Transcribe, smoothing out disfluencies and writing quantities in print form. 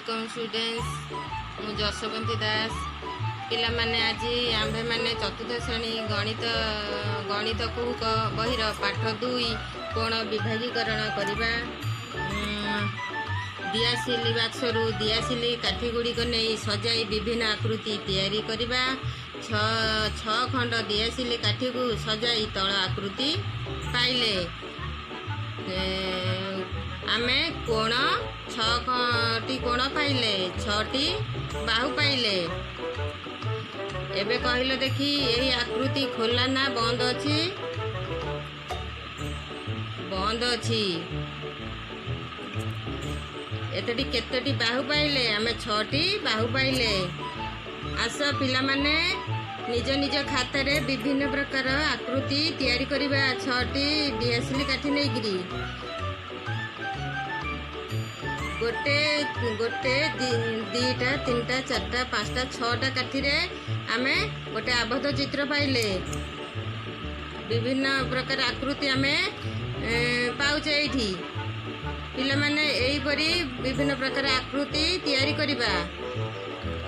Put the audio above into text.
Welcome students मु जशवंती दास पिला माने आज आंभे माने चतुर्थ श्रेणी गणित कुक बहिर पाठ 2 कोण विभागीकरण करवा दियासिली बाक्सरू दियासिली काठी गुड़िक नहीं सजाई विभिन्न आकृति तैयारी करवा छ खंड दियासिली काठी को सजाई तल आकृति पाइले आमे कोण छटी कोण पाइले छटी बाहु पाइले। एबे कहलो देखी यही आकृति खोला ना बंद अछि बंद अछि एतटी केतटी बाहु पाइले आमे छटी बाहु पाइले। आस पिला माने निज निज खाता रे विभिन्न प्रकार आकृति तैयारी करबा छटी दियासिली काठी नै गिरी गोटे गोटे दीटा तीनटा चारटा पांचटा छटा काठी रे आमे गोटे आबद्ध चित्र पाइले विभिन्न प्रकार आकृति आमे पाउचे एठी पिला माने एही परी विभिन्न प्रकार आकृति तैयारी करबा